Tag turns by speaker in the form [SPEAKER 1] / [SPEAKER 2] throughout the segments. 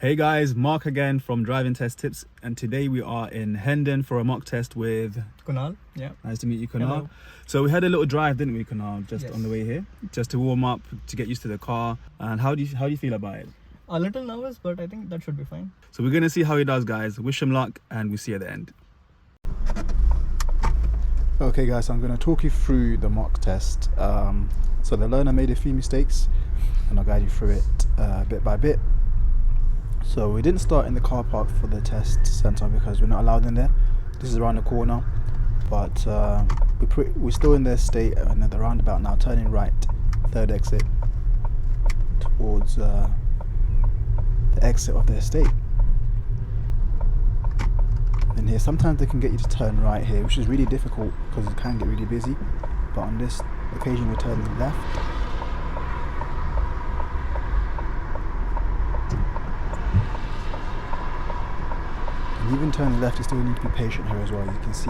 [SPEAKER 1] Hey guys, Mark again from Driving Test Tips, and today we are in Hendon for a mock test with
[SPEAKER 2] Kunal. Yeah.
[SPEAKER 1] Nice to meet you, Kunal.
[SPEAKER 2] Hello.
[SPEAKER 1] So we had a little drive, didn't we, Kunal, just
[SPEAKER 2] Yes.
[SPEAKER 1] on the way here, just to warm up, to get used to the car. And how do you feel about it?
[SPEAKER 2] A little nervous, but I think that should be fine.
[SPEAKER 1] So we're gonna see how he does, guys. Wish him luck, and we'll see you at the end. Okay guys, so I'm going to talk you through the mock test. So the learner made a few mistakes and I'll guide you through it bit by bit. So we didn't start in the car park for the test centre because we're not allowed in there. This is around the corner, but we're still in the estate and at the roundabout now, turning right, third exit towards the exit of the estate. And here sometimes they can get you to turn right here, which is really difficult because it can get really busy, but on this occasion we're turning left. And even turning left you still need to be patient here as well. You can see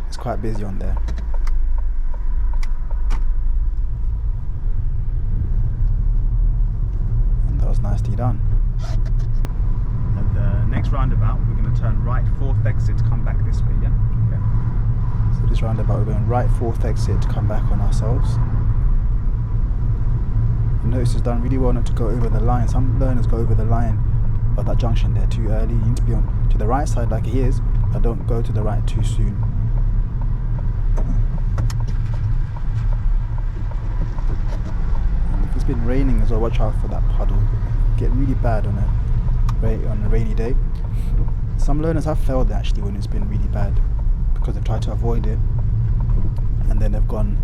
[SPEAKER 1] it's quite busy on there. And that was nicely done. At the next roundabout we're going to turn right, fourth exit to come back this way, yeah? Okay. So this roundabout we're going right, fourth exit to come back on ourselves. You notice it's done really well not to go over the line. Some learners go over the line of that junction there too early. You need to be on to the right side like he is, but don't go to the right too soon. And if it's been raining as well, watch out for that puddle. It can get really bad on a rainy day. Some learners have failed actually when it's been really bad because they've tried to avoid it and then they've gone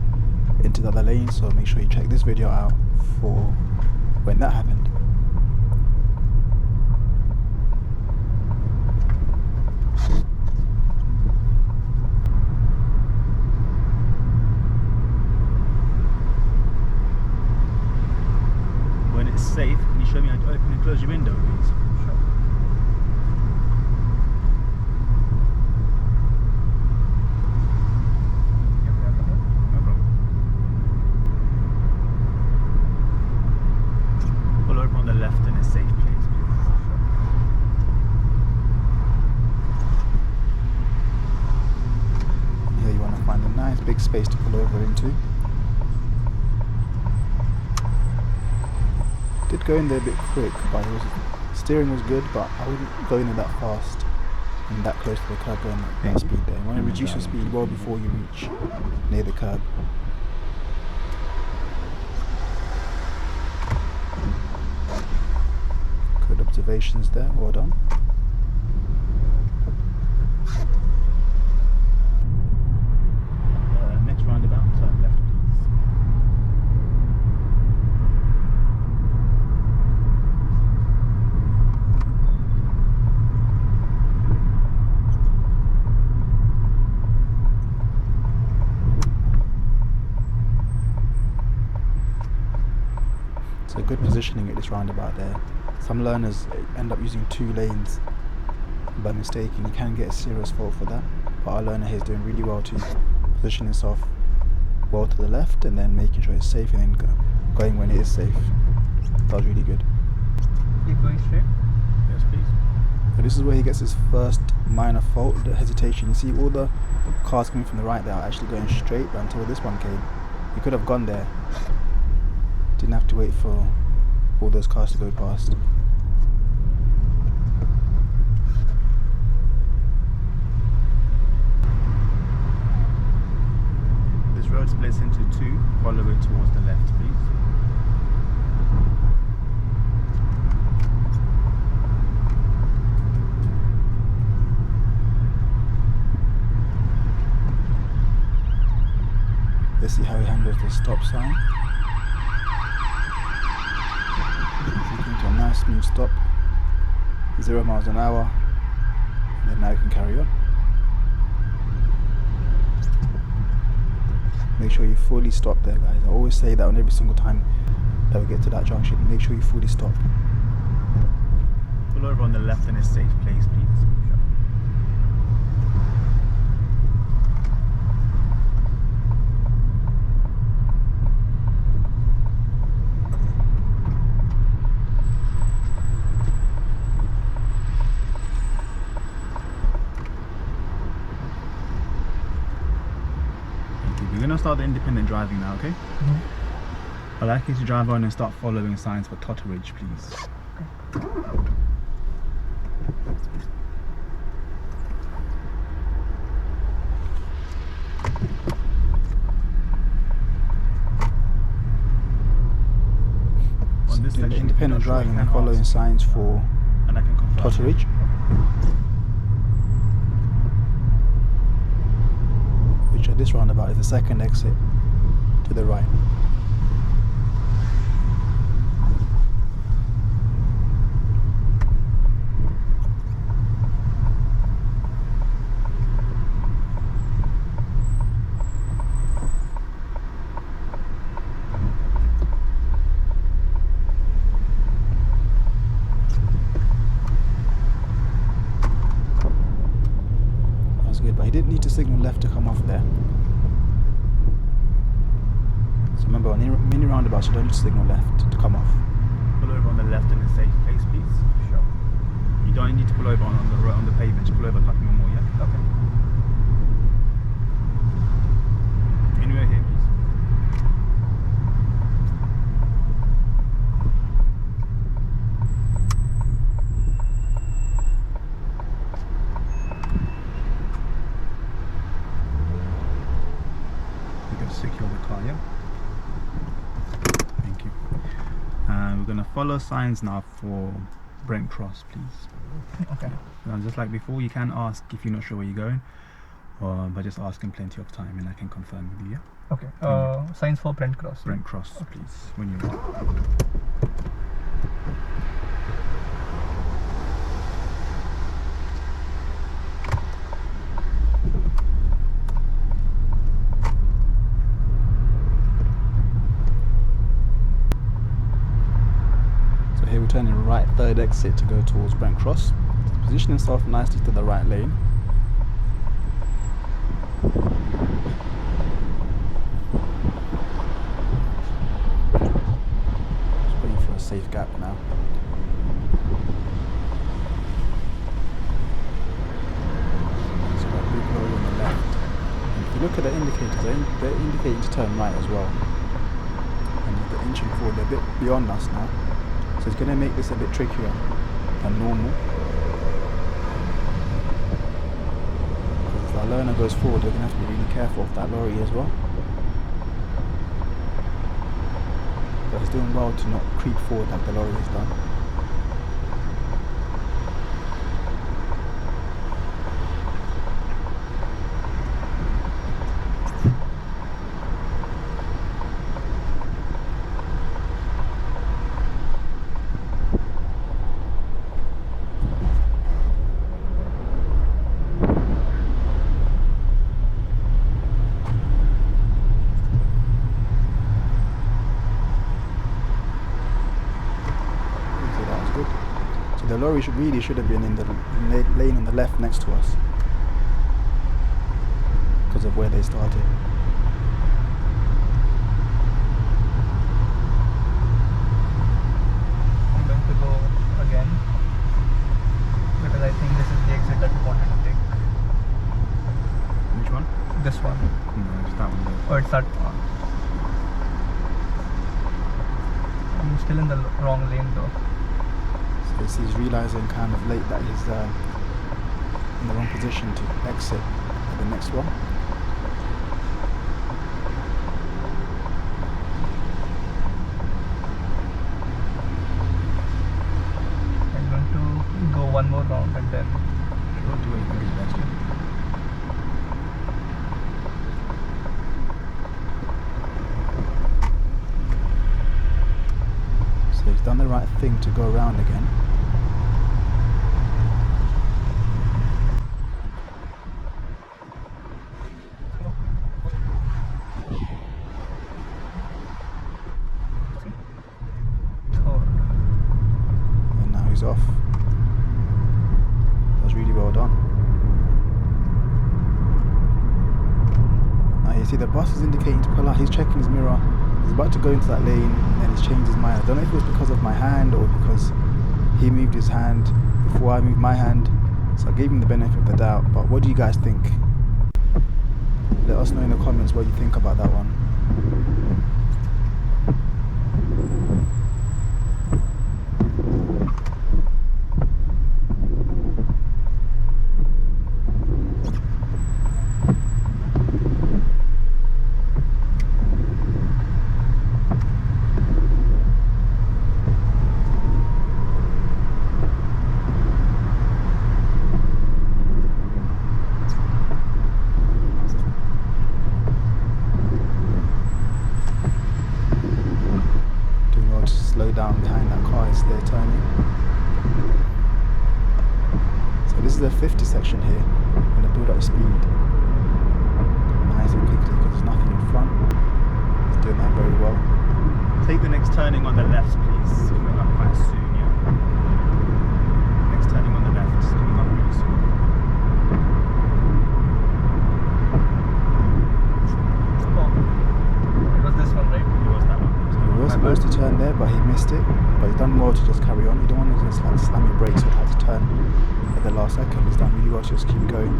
[SPEAKER 1] into the other lane. So make sure you check this video out for when that happened. When it's safe, can you show me how to open and close your window, please?
[SPEAKER 2] Sure.
[SPEAKER 1] No problem. Pull over on the left in a safe place, please. Here you want to find a nice big space to pull over into. Did go in there a bit quick, but steering was good, but I wouldn't go in there that fast and that close to the curb going at that speed there. You want to reduce your speed well before you reach near the curb. Good observations there, well done. Next roundabout, turn left please. So good positioning at this roundabout there. Some learners end up using two lanes by mistake and you can get a serious fault for that. But our learner here is doing really well to position himself well to the left and then making sure it's safe and then going when it is safe. That was really good.
[SPEAKER 2] Keep going straight.
[SPEAKER 1] Yes, please. So this is where he gets his first minor fault, the hesitation. You see all the cars coming from the right there are actually going straight, but until this one came, he could have gone there. Didn't have to wait for all those cars to go past. This road splits into two. Follow it towards the left, please. Let's see how he handles the stop sign. Into a nice smooth stop, 0 miles an hour, and then now you can carry on. Make sure you fully stop there, guys. I always say that on every single time that we get to that junction, make sure you fully stop. Pull over on the left in a safe place, please. start the independent driving now, okay? I'd like you to drive on and start following signs for totterage, please. On this section,
[SPEAKER 3] independent driving and following signs for
[SPEAKER 1] and I can confirm.
[SPEAKER 3] totterage. Which at this roundabout is the second exit to the right. Good, but he didn't need to signal left to come off there. So remember, on mini roundabouts, you don't need to signal left to come off.
[SPEAKER 1] Pull over on the left in a safe place, please.
[SPEAKER 2] Sure.
[SPEAKER 1] You don't need to pull over on the pavement. Just pull over like normal, yeah.
[SPEAKER 2] Okay.
[SPEAKER 1] Anywhere here, please. Secure the car, yeah? Thank you. We're going to follow signs now for Brent Cross, please.
[SPEAKER 2] Okay.
[SPEAKER 1] And just like before, you can ask if you're not sure where you're going, but just ask in plenty of time and I can confirm with you, yeah?
[SPEAKER 2] Okay. Signs for Brent Cross.
[SPEAKER 1] Brent Cross, please, when you're ready.
[SPEAKER 3] Here we're turning right, third exit to go towards Brent Cross. Position himself nicely to the right lane. Just waiting for a safe gap now. So that big lorry on the left. And if you look at the indicators, they're indicating to turn right as well. And they're inching forward, they're a bit beyond us now. So it's going to make this a bit trickier than normal. Because if our learner goes forward, we're going to have to be really careful of that lorry as well. But he's doing well to not creep forward like the lorry has done. The lorry should have been in the lane on the left next to us because of where they started.
[SPEAKER 2] I'm going to go again because I think this is the exit that we wanted to take.
[SPEAKER 1] Which one?
[SPEAKER 2] This one.
[SPEAKER 1] No, it's that one there.
[SPEAKER 2] Or it's that one. I'm still in the wrong lane though.
[SPEAKER 3] He's realizing kind of late that he's in the wrong position to exit at the next one.
[SPEAKER 2] I'm going to go one more round and then
[SPEAKER 1] Sure, do what you think is best, yeah?
[SPEAKER 3] So he's done the right thing to go around again. And now he's off. That's really well done. Now you see the bus is indicating to pull out. He's checking his mirror. He's about to go into that lane and then he's changed his mind. I don't know if it was because of my hand or because he moved his hand before I moved my hand. So I gave him the benefit of the doubt. But what do you guys think?
[SPEAKER 1] Let us know in the comments what you think about that one. Slow down behind that car as they're turning. So this is a 50 section here. I'm going to build up speed nice and quickly because there's nothing in front. It's doing that very well.
[SPEAKER 3] Take the next turning on the left, please. Coming up quite soon, yeah. Next turning on the left is coming up really soon.
[SPEAKER 2] Oh, it was this one, right?
[SPEAKER 3] It was that one.
[SPEAKER 1] So we were supposed to turn there, but he missed it. But he's done well to just carry on. You don't want to just like slam your brakes or try to turn at the last second. He's done really well to just keep going.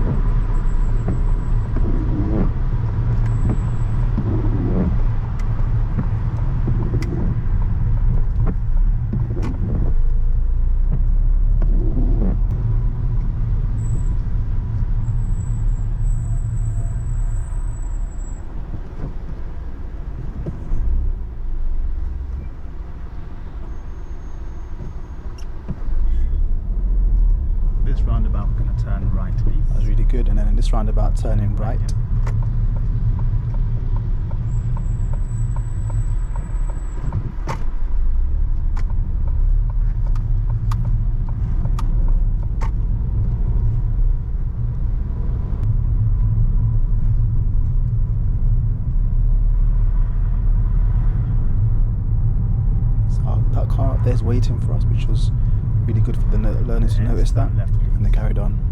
[SPEAKER 3] This roundabout, we're going to turn right, please.
[SPEAKER 1] That was really good. And then in this roundabout, turning right. So that car up there is waiting for us, which was really good for the learners to notice that.
[SPEAKER 3] Left, please.
[SPEAKER 1] And they carried on.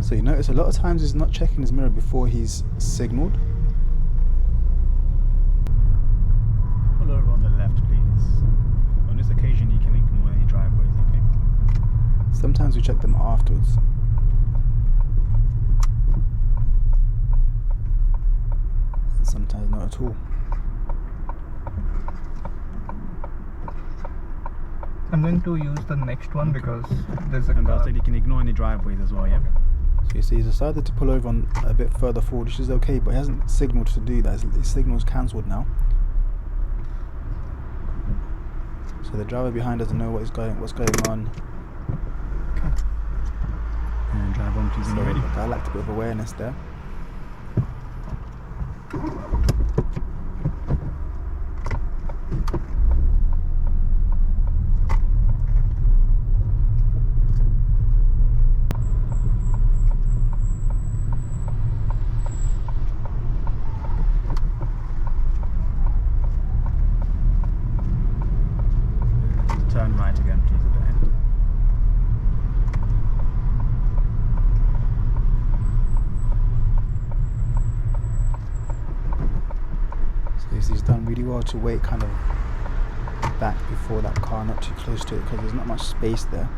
[SPEAKER 1] So you notice a lot of times he's not checking his mirror before he's signalled.
[SPEAKER 3] Pull over on the left, please. On this occasion, you can ignore any driveways, okay?
[SPEAKER 1] Sometimes we check them afterwards. And sometimes not at all.
[SPEAKER 2] I'm going to use the next one because there's a
[SPEAKER 3] And
[SPEAKER 2] car.
[SPEAKER 3] that's it, you can ignore any driveways as well, yeah?
[SPEAKER 1] So you see he's decided to pull over on a bit further forward, which is okay, but he hasn't signalled to do that. His signal's cancelled now. So the driver behind doesn't know what's going on.
[SPEAKER 3] And drive on, please,
[SPEAKER 1] So
[SPEAKER 3] when you're ready.
[SPEAKER 1] the guy lacked a bit of awareness there.
[SPEAKER 3] Turn right again, please, at the end.
[SPEAKER 1] So he's done really well to wait kind of back before that car, not too close to it, because there's not much space there.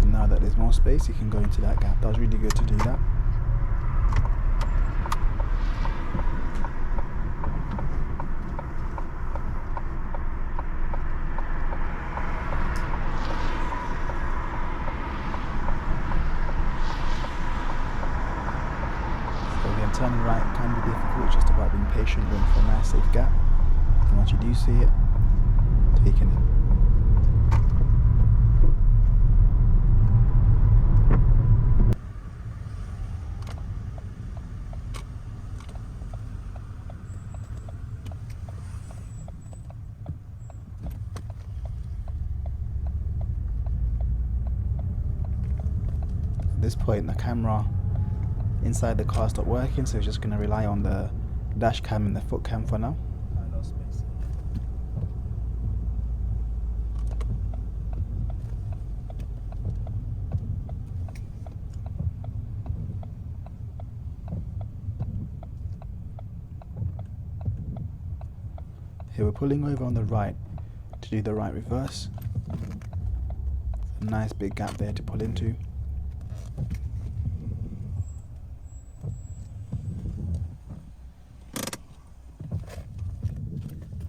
[SPEAKER 1] And now that there's more space, he can go into that gap. That was really good to do that. So again, turning right can be difficult. It's just about being patient, going for a nice safe gap. And once you do see it, taking it. At this point, the camera inside the car stopped working, so it's just going to rely on the dash cam and the foot cam for now. Here we're pulling over on the right to do the right reverse. A nice big gap there to pull into.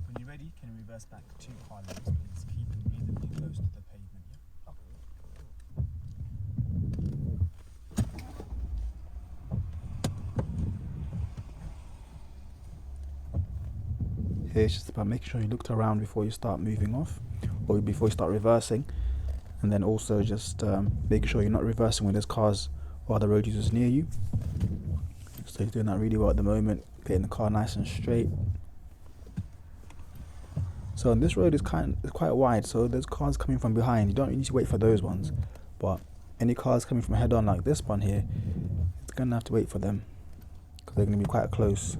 [SPEAKER 1] When you're ready, can you reverse back 2 car lengths, please? Keeping reasonably close to the pavement, yeah? Here it's just about making sure you looked around before you start moving off, or before you start reversing, and then also just making sure you're not reversing when there's cars or other road users near you. So he's doing that really well at the moment, getting the car nice and straight. So on this road is quite wide, so there's cars coming from behind. You don't need to wait for those ones, but any cars coming from head on like this one here, it's gonna have to wait for them because they're gonna be quite close.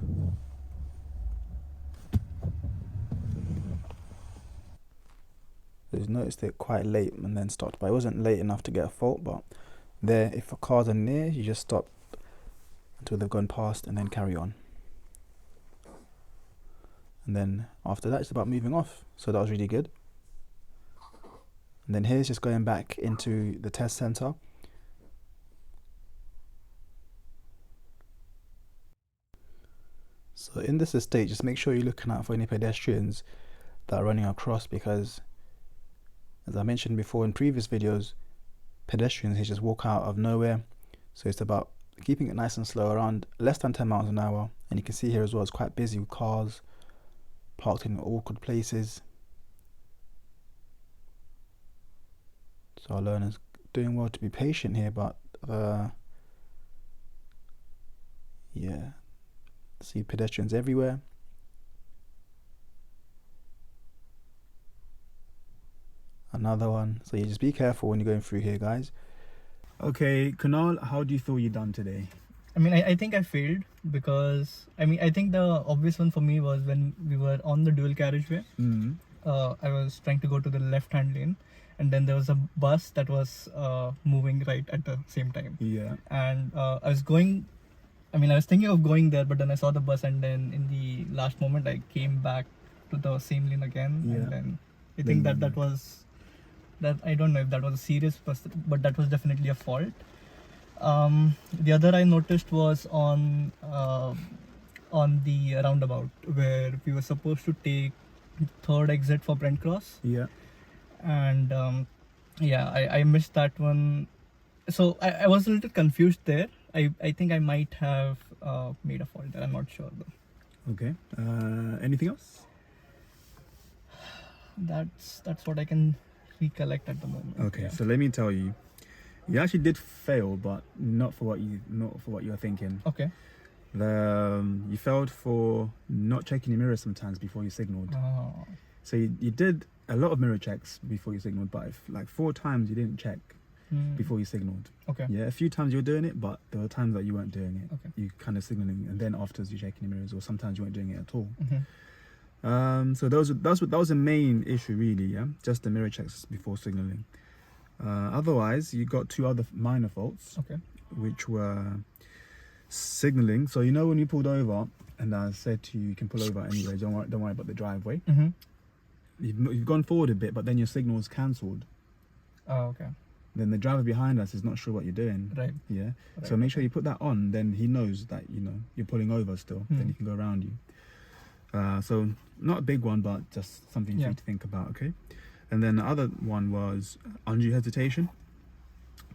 [SPEAKER 1] He's noticed it quite late and then stopped, but it wasn't late enough to get a fault. But there, if cars are near, you just stop until they've gone past and then carry on. And then after that, it's about moving off. So that was really good. And then here's just going back into the test center. So in this estate, just make sure you're looking out for any pedestrians that are running across, because as I mentioned before in previous videos, pedestrians here just walk out of nowhere. So it's about keeping it nice and slow, around less than 10 miles an hour. And you can see here as well, it's quite busy with cars parked in awkward places. So our learner's doing well to be patient here, but yeah, see pedestrians everywhere. Another one. So you just be careful when you're going through here, guys. Okay, Kunal, how do you feel you done today?
[SPEAKER 2] I mean, I think I failed because I think the obvious one for me was when we were on the dual carriageway. I was trying to go to the left-hand lane, and then there was a bus that was moving right at the same time.
[SPEAKER 1] Yeah.
[SPEAKER 2] And I was thinking of going there, but then I saw the bus, and then in the last moment I came back to the same lane again.
[SPEAKER 1] Yeah.
[SPEAKER 2] And then I think that was that. I don't know if that was a serious but that was definitely a fault. The other I noticed was on the roundabout where we were supposed to take third exit for Brent Cross.
[SPEAKER 1] Yeah.
[SPEAKER 2] And I missed that one. So I was a little confused there. I think I might have made a fault there. I'm not sure though.
[SPEAKER 1] Okay. Anything else?
[SPEAKER 2] That's what I can recollect at the moment.
[SPEAKER 1] Okay,
[SPEAKER 2] Yeah.
[SPEAKER 1] so let me tell you, you actually did fail, but not for what you were thinking.
[SPEAKER 2] Okay.
[SPEAKER 1] You failed for not checking your mirror sometimes before you signaled.
[SPEAKER 2] Oh.
[SPEAKER 1] So you did a lot of mirror checks before you signaled, but like 4 times you didn't check before you signaled.
[SPEAKER 2] Okay.
[SPEAKER 1] Yeah, a few times you were doing it, but there were times that you weren't doing it.
[SPEAKER 2] Okay.
[SPEAKER 1] You kind of signaling, and then afterwards you checking your mirrors, or sometimes you weren't doing it at all.
[SPEAKER 2] Mm-hmm.
[SPEAKER 1] So that was the main issue, really. Yeah, just the mirror checks before signaling. Otherwise, you got 2 other minor faults.
[SPEAKER 2] Okay.
[SPEAKER 1] Which were signaling. So you know when you pulled over, and I said to you, you can pull over anyway. Don't worry about the driveway.
[SPEAKER 2] Mm-hmm.
[SPEAKER 1] You've gone forward a bit, but then your signal is cancelled.
[SPEAKER 2] Oh, okay.
[SPEAKER 1] Then the driver behind us is not sure what you're doing.
[SPEAKER 2] Right.
[SPEAKER 1] Yeah.
[SPEAKER 2] Right.
[SPEAKER 1] So make sure you put that on. Then he knows that you're pulling over still. Then he can go around you. So not a big one, but just something for you to think about. Okay. And then the other one was undue hesitation.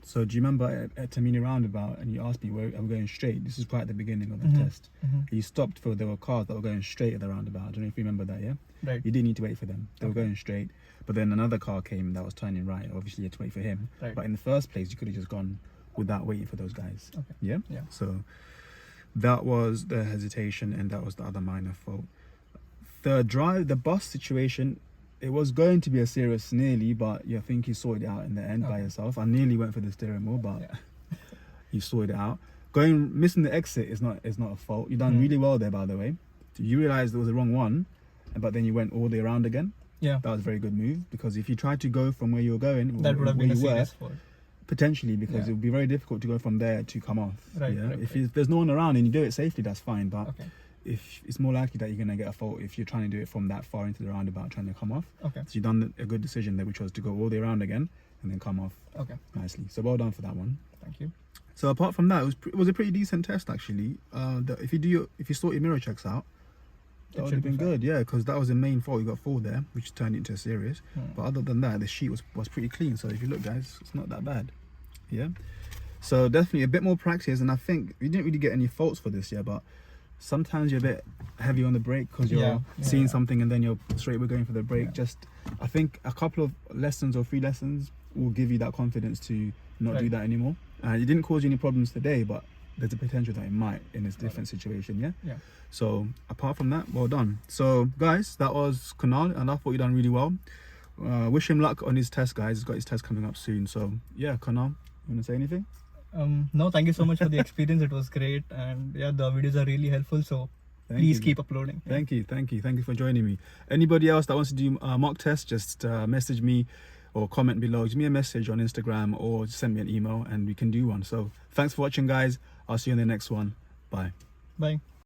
[SPEAKER 1] So do you remember at Tamini Roundabout, and you asked me where I'm going straight? This is right at the beginning of the test.
[SPEAKER 2] Mm-hmm.
[SPEAKER 1] You stopped for there were cars that were going straight at the roundabout. I don't know if you remember that, yeah?
[SPEAKER 2] Right.
[SPEAKER 1] You didn't need to wait for them. They were going straight. But then another car came that was turning right. Obviously, you had to wait for him.
[SPEAKER 2] Right.
[SPEAKER 1] But in the first place, you could have just gone without waiting for those guys.
[SPEAKER 2] Okay.
[SPEAKER 1] Yeah?
[SPEAKER 2] Yeah.
[SPEAKER 1] So that was the hesitation, and that was the other minor fault. The bus situation, it was going to be a serious nearly, but I think you sorted it out in the end by yourself. I nearly went for the steering wheel, but you sorted it out. Missing the exit is not a fault. You done really well there, by the way. You realized there was the wrong one, but then you went all the way around again.
[SPEAKER 2] Yeah.
[SPEAKER 1] That was a very good move, because if you tried to go from where you were going,
[SPEAKER 2] That would have been a serious fault.
[SPEAKER 1] Potentially, because it would be very difficult to go from there to come off.
[SPEAKER 2] Right.
[SPEAKER 1] Yeah.
[SPEAKER 2] Right,
[SPEAKER 1] If there's no one around and you do it safely, that's fine. But
[SPEAKER 3] if it's more likely that you're gonna get a fault if you're trying to do it from that far into the roundabout trying to come off.
[SPEAKER 2] Okay.
[SPEAKER 3] So you've done a good decision there, which was to go all the way around again and then come off
[SPEAKER 2] Okay.
[SPEAKER 3] nicely. So well done for that one.
[SPEAKER 2] Thank you.
[SPEAKER 3] So apart from that, it was a pretty decent test actually. If you sort your mirror checks out, that would have been good, yeah, because that was the main fault. You got 4 there, which turned it into a serious. But other than that, the sheet was pretty clean. So if you look, guys, it's not that bad. Yeah. So definitely a bit more practice, and I think we didn't really get any faults for this year, but sometimes you're a bit heavy on the brake because you're seeing something and then you're straight. We're going for the brake. Just I think a couple of lessons or 3 lessons will give you that confidence to not do that anymore. It didn't cause you any problems today, but there's a potential that it might in this different situation. Yeah. So apart from that, well done. So guys, that was Kunal, and I thought you done really well. Wish him luck on his test, guys. He's got his test coming up soon. So yeah, Kunal, you want to say anything?
[SPEAKER 2] No, thank you so much for the experience. It was great, and yeah, the videos are really helpful. So please keep uploading.
[SPEAKER 3] Thank you for joining me. Anybody else that wants to do mock test, just message me or comment below. Give me a message on Instagram or just send me an email and we can do one. So thanks for watching, guys. I'll see you in the next one. Bye.
[SPEAKER 2] Bye.